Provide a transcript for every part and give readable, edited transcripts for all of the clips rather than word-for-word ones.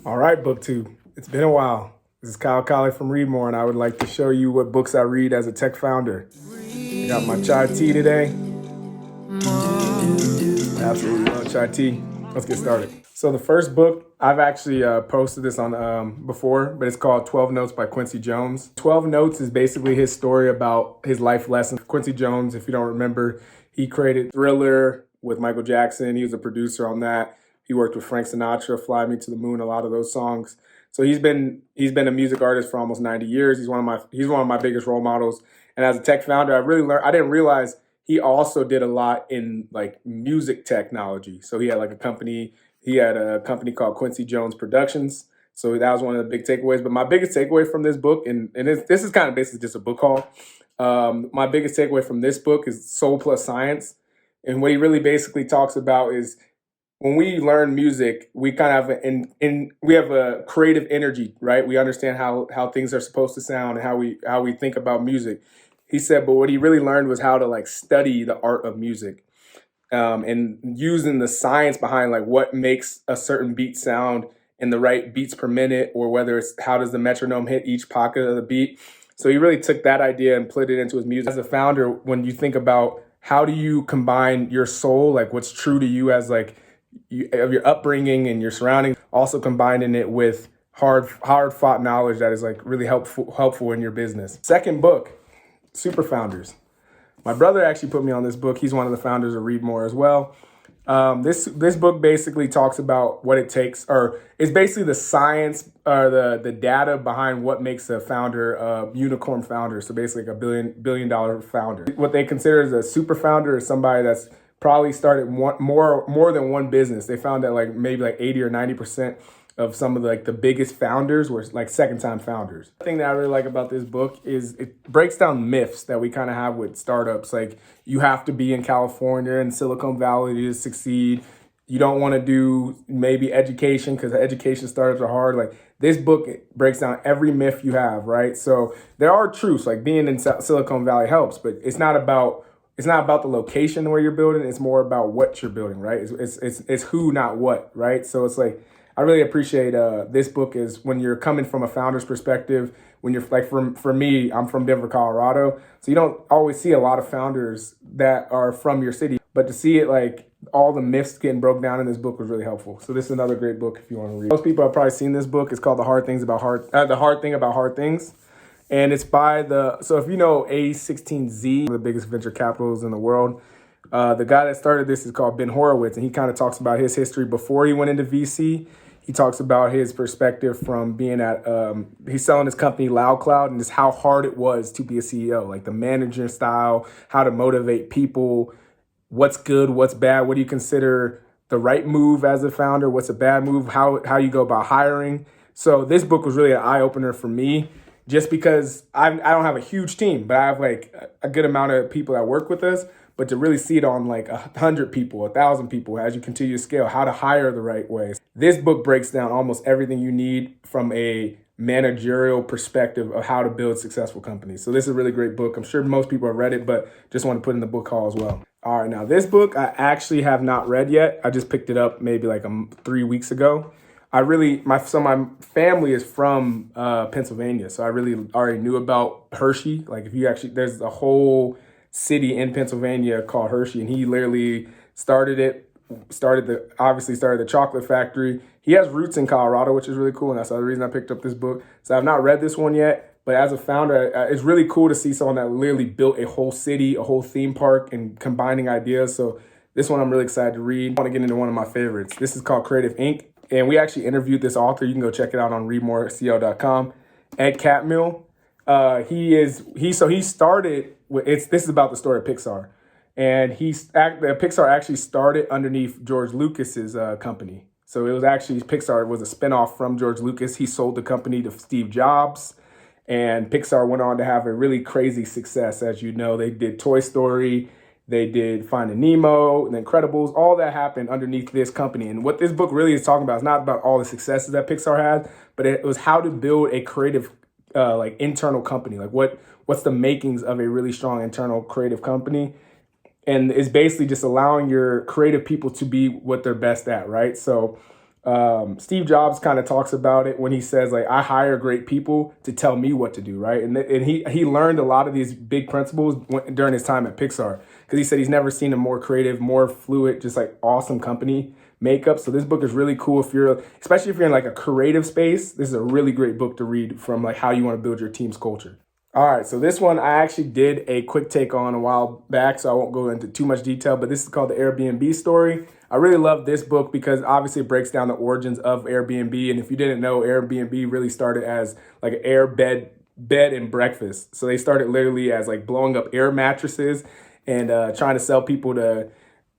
All right, BookTube. It's been a while. This is Kyle Colley from Read More, and I would like to show you what books I read as a tech founder. I got my chai tea today. I absolutely love chai tea. Let's get started. So the first book, I've actually posted this on before, but it's called 12 Notes by Quincy Jones. 12 Notes is basically his story about his life lessons. Quincy Jones, if you don't remember, he created Thriller with Michael Jackson. He was a producer on that. He worked with Frank Sinatra, Fly Me to the Moon, a lot of those songs. So he's been a music artist for almost 90 years. He's one of my biggest role models. And as a tech founder, I didn't realize he also did a lot in like music technology. So he had a company called Quincy Jones Productions. So that was one of the big takeaways. But my biggest takeaway from this book, and this is kind of basically just a book haul. My biggest takeaway from this book is Soul Plus Science. And what he really basically talks about is when we learn music, we kind of have we have a creative energy, right? We understand how things are supposed to sound and how we think about music. He said, but what he really learned was how to study the art of music, and using the science behind what makes a certain beat sound in the right beats per minute, or whether it's how does the metronome hit each pocket of the beat. So he really took that idea and put it into his music. As a founder, when you think about how do you combine your soul, what's true to you as of your upbringing and your surroundings, also combining it with hard fought knowledge that is really helpful in your business. Second book, Super Founders. My brother actually put me on this book. He's one of the founders of Read More as well. This book basically talks about what it takes, or it's basically the science or the data behind what makes a founder a unicorn founder. So basically a billion dollar founder. What they consider as a super founder is somebody that's probably started more than one business. They found that maybe 80 or 90% of some of the biggest founders were second time founders. The thing that I really like about this book is it breaks down myths that we kind of have with startups. You have to be in California and Silicon Valley to succeed. You don't want to do maybe education because education startups are hard. This book breaks down every myth you have, right? So there are truths, being in Silicon Valley helps, but it's not about the location where you're building. It's more about what you're building, right? It's who, not what, right? So it's I really appreciate this book is when you're coming from a founder's perspective. When you're for me, I'm from Denver, Colorado, so you don't always see a lot of founders that are from your city. But to see it all the myths getting broke down in this book was really helpful. So this is another great book if you want to read. Most people have probably seen this book. It's called The Hard Thing About Hard Things. And it's by so if you know A16Z, one of the biggest venture capitals in the world, the guy that started this is called Ben Horowitz, and he kind of talks about his history before he went into VC. He talks about his perspective from being he's selling his company LoudCloud, and just how hard it was to be a CEO, the manager style, how to motivate people, what's good, what's bad, what do you consider the right move as a founder, what's a bad move, how you go about hiring. So this book was really an eye-opener for me, just because I don't have a huge team, but I have a good amount of people that work with us. But to really see it on 100 people, 1,000 people as you continue to scale, how to hire the right way. This book breaks down almost everything you need from a managerial perspective of how to build successful companies. So this is a really great book. I'm sure most people have read it, but just want to put in the book haul as well. All right, now this book I actually have not read yet. I just picked it up maybe 3 weeks ago. My family is from Pennsylvania, so I really already knew about Hershey. There's a whole city in Pennsylvania called Hershey, and he literally started the chocolate factory. He has roots in Colorado, which is really cool, and that's the other reason I picked up this book. So I've not read this one yet, but as a founder, it's really cool to see someone that literally built a whole city, a whole theme park, and combining ideas. So this one I'm really excited to read. I want to get into one of my favorites. This is called Creative Inc., and we actually interviewed this author. You can go check it out on readmorecl.com. Ed Catmull. He started with this is about the story of Pixar, and Pixar actually started underneath George Lucas's company. So it was actually Pixar was a spinoff from George Lucas. He sold the company to Steve Jobs, and Pixar went on to have a really crazy success. As you know, they did Toy Story, they did Finding Nemo, and Incredibles. All that happened underneath this company. And what this book really is talking about is not about all the successes that Pixar had, but it was how to build a creative internal company. What's the makings of a really strong internal creative company? And it's basically just allowing your creative people to be what they're best at, right? So Steve Jobs kind of talks about it when he says, like, I hire great people to tell me what to do, right? And he learned a lot of these big principles during his time at Pixar, because he said he's never seen a more creative, more fluid, just like awesome company makeup. So this book is really cool if you're, especially if you're in like a creative space. This is a really great book to read from like how you want to build your team's culture. All right, so this one I actually did a quick take on a while back, so I won't go into too much detail, but this is called The Airbnb Story. I really love this book because obviously it breaks down the origins of Airbnb. And if you didn't know, Airbnb really started as like an air bed and breakfast. So they started literally as like blowing up air mattresses and trying to sell people to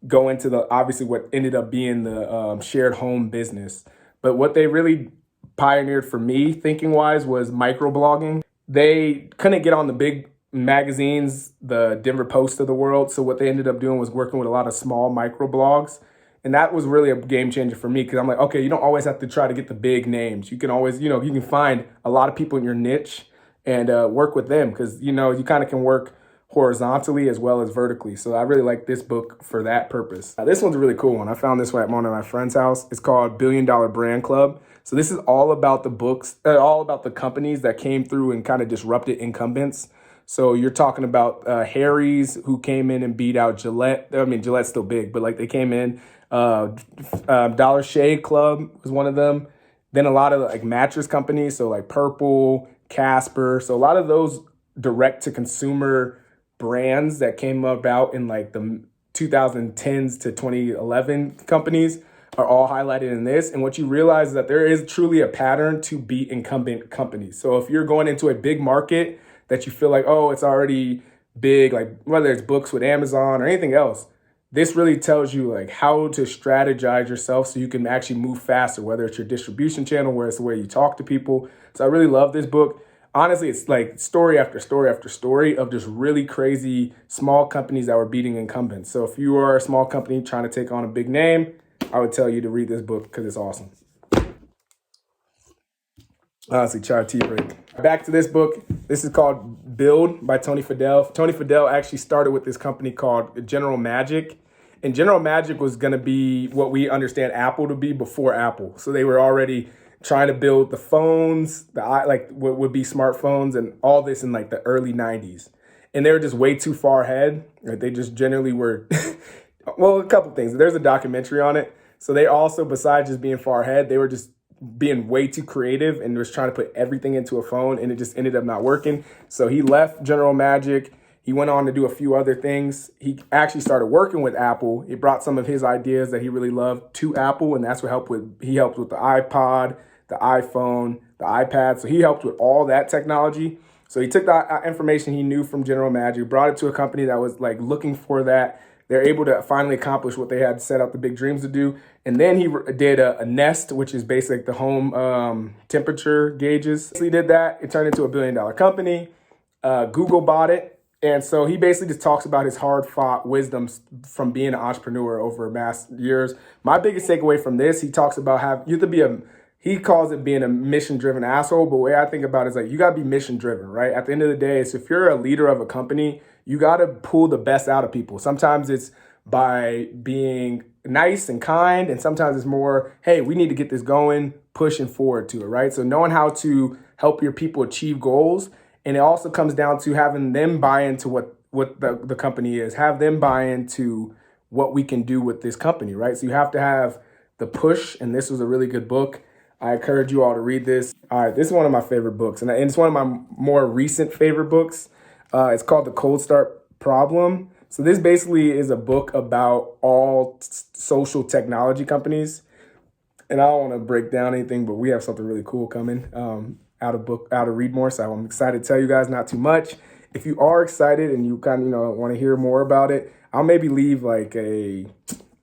go into the, obviously what ended up being the shared home business. But what they really pioneered for me thinking wise was microblogging. They couldn't get on the big magazines, the Denver Post of the world. So what they ended up doing was working with a lot of small microblogs. And that was really a game changer for me, because I'm like, okay, you don't always have to try to get the big names. You can always, you can find a lot of people in your niche and work with them, because, you kind of can work horizontally as well as vertically. So I really like this book for that purpose. This one's a really cool one. I found this one at one of my friend's house. It's called $1 Billion Brand Club. So this is all about the books, all about the companies that came through and kind of disrupted incumbents. So you're talking about Harry's, who came in and beat out Gillette. I mean, Gillette's still big, but like they came in. Dollar Shave Club was one of them. Then a lot of like mattress companies, so like Purple, Casper. So a lot of those direct to consumer brands that came about in like the 2010s to 2011 companies are all highlighted in this. And what you realize is that there is truly a pattern to beat incumbent companies. So if you're going into a big market that you feel like, oh, it's already big, like whether it's books with Amazon or anything else, this really tells you like how to strategize yourself so you can actually move faster, whether it's your distribution channel, where it's the way you talk to people. So I really love this book. Honestly, it's like story after story after story of just really crazy small companies that were beating incumbents. So if you are a small company trying to take on a big name, I would tell you to read this book because it's awesome. Honestly, chai tea break. Back to this book. This is called Build by Tony Fadell. Tony Fadell actually started with this company called General Magic. And General Magic was going to be what we understand Apple to be before Apple. So they were already trying to build the phones, like what would be smartphones and all this in like the early 90s. And they were just way too far ahead. Like they just generally were, well, a couple things. There's a documentary on it. So they also, besides just being far ahead, they were just being way too creative and was trying to put everything into a phone, and it just ended up not working. So he left General Magic. He went on to do a few other things. He actually started working with Apple. He brought some of his ideas that he really loved to Apple, and that's what he helped with the iPod, the iPhone, the iPad. So he helped with all that technology. So he took the information he knew from General Magic, brought it to a company that was like looking for that. They're able to finally accomplish what they had set out the big dreams to do. And then he did a Nest, which is basically the home temperature gauges. So he did that. It turned into a $1 billion company. Google bought it. And so he basically just talks about his hard-fought wisdoms from being an entrepreneur over mass years. My biggest takeaway from this, he talks about you have to be he calls it being a mission-driven asshole, but the way I think about it is like, you got to be mission-driven, right? At the end of the day, so if you're a leader of a company, you got to pull the best out of people. Sometimes it's by being nice and kind, and sometimes it's more, hey, we need to get this going, pushing forward to it, right? So knowing how to help your people achieve goals, and it also comes down to having them buy into what the company is, have them buy into what we can do with this company, right? So you have to have the push, and this was a really good book. I encourage you all to read this. All right, this is one of my favorite books, and it's one of my more recent favorite books. It's called The Cold Start Problem. So this basically is a book about all social technology companies. And I don't want to break down anything, but we have something really cool coming out of Readmore. So I'm excited to tell you guys, not too much. If you are excited and you kind of want to hear more about it, I'll maybe leave like a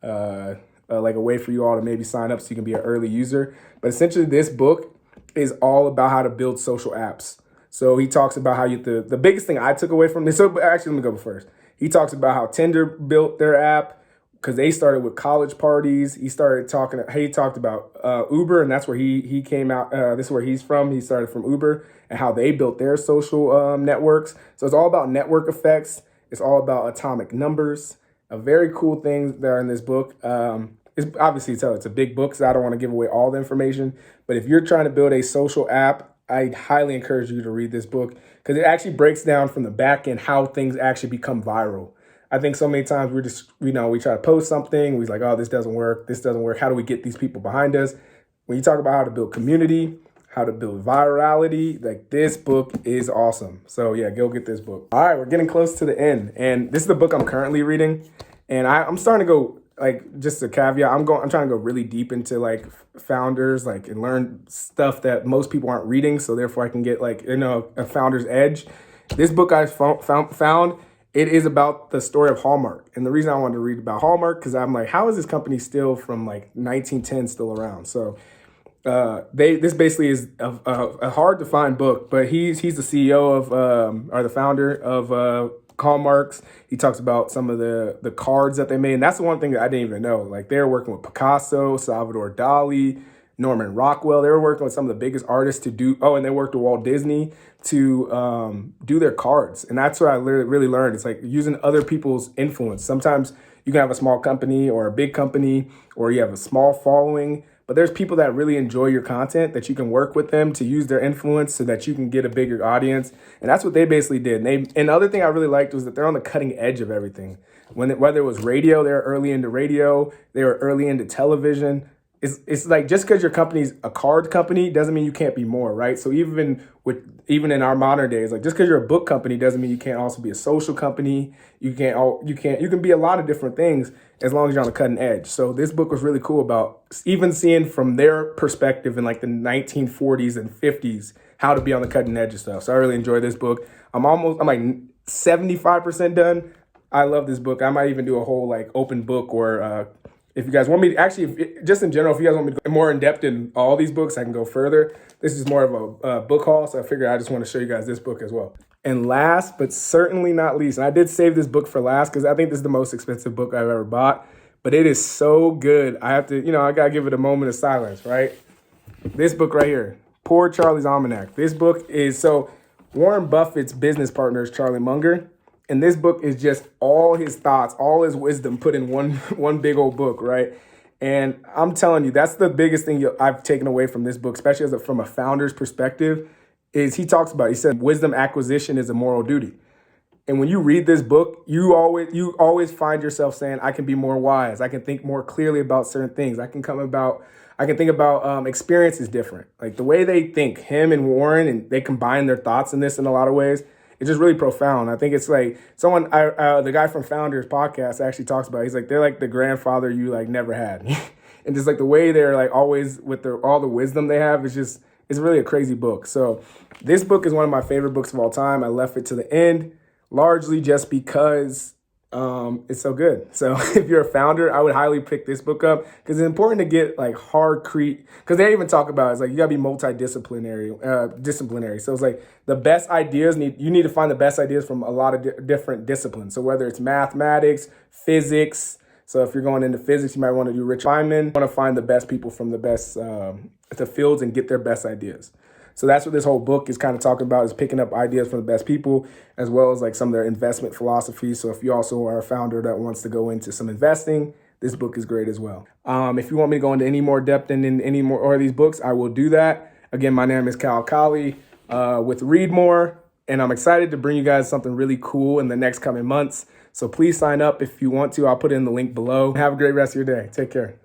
way for you all to maybe sign up so you can be an early user. But essentially, this book is all about how to build social apps. So he talks about how the biggest thing I took away from this. So actually, let me go first. He talks about how Tinder built their app because they started with college parties. He talked about Uber, and that's where he came out. This is where he's from. He started from Uber and how they built their social networks. So it's all about network effects. It's all about atomic numbers. A very cool thing there in this book. it's obviously it's a big book, so I don't want to give away all the information. But if you're trying to build a social app, I highly encourage you to read this book because it actually breaks down from the back end how things actually become viral. I think so many times we're just, we try to post something. We're like, oh, this doesn't work. This doesn't work. How do we get these people behind us? When you talk about how to build community, how to build virality, like this book is awesome. So yeah, go get this book. All right, we're getting close to the end. And this is the book I'm currently reading. And I'm starting to go, like, just a caveat, I'm trying to go really deep into like founders, like, and learn stuff that most people aren't reading. So therefore I can get like, a founder's edge. This book I found, it is about the story of Hallmark. And the reason I wanted to read about Hallmark, because I'm like, how is this company still from like 1910 still around? So this basically is a hard to find book, but he's the CEO of, or the founder of Hallmarks. He talks about some of the cards that they made. And that's the one thing that I didn't even know. Like they were working with Picasso, Salvador Dali, Norman Rockwell. They were working with some of the biggest artists to do, and they worked with Walt Disney to do their cards. And that's what I really learned. It's like using other people's influence. Sometimes you can have a small company or a big company, or you have a small following, but there's people that really enjoy your content that you can work with them to use their influence so that you can get a bigger audience. And that's what they basically did. And the other thing I really liked was that they're on the cutting edge of everything. Whether it was radio, they were early into radio, they were early into television. It's like just because your company's a card company doesn't mean you can't be more, right? So even in our modern days, like just because you're a book company doesn't mean you can't also be a social company. You can be a lot of different things as long as you're on the cutting edge. So this book was really cool about even seeing from their perspective in like the 1940s and 50s how to be on the cutting edge of stuff. So I really enjoyed this book. I'm like 75% done. I love this book. I might even do a whole like open book, or if you guys want me to, actually, just in general, if you guys want me to go more in depth in all these books, I can go further. This is more of a book haul, so I figured I just want to show you guys this book as well. And last, but certainly not least, and I did save this book for last because I think this is the most expensive book I've ever bought, but it is so good. I have to, I got to give it a moment of silence, right? This book right here, Poor Charlie's Almanac. This book is, so Warren Buffett's business partner is Charlie Munger. And this book is just all his thoughts, all his wisdom put in one big old book, right? And I'm telling you, that's the biggest thing I've taken away from this book, especially from a founder's perspective, is he said, wisdom acquisition is a moral duty. And when you read this book, you always find yourself saying, I can be more wise. I can think more clearly about certain things. I can think about experiences different. Like the way they think, him and Warren, and they combine their thoughts in this in a lot of ways. It's just really profound. I think it's like the guy from Founders podcast actually talks about it. He's like, they're like the grandfather you like never had. And just like the way they're like always with all the wisdom they have, it's really a crazy book. So this book is one of my favorite books of all time. I left it to the end largely just because it's so good. So if you're a founder, I would highly pick this book up because it's important to get like because they even talk about it's like you gotta be disciplinary. So it's like the best ideas you need to find the best ideas from a lot of different disciplines. So whether it's mathematics, physics. So if you're going into physics, you might want to do Rich Feynman. You want to find the best people from the best the fields and get their best ideas. So that's what this whole book is kind of talking about, is picking up ideas from the best people, as well as like some of their investment philosophy. So if you also are a founder that wants to go into some investing, this book is great as well. If you want me to go into any more depth in any more of these books, I will do that. Again, my name is Cal Kali with Read More, and I'm excited to bring you guys something really cool in the next coming months. So please sign up if you want to. I'll put in the link below. Have a great rest of your day. Take care.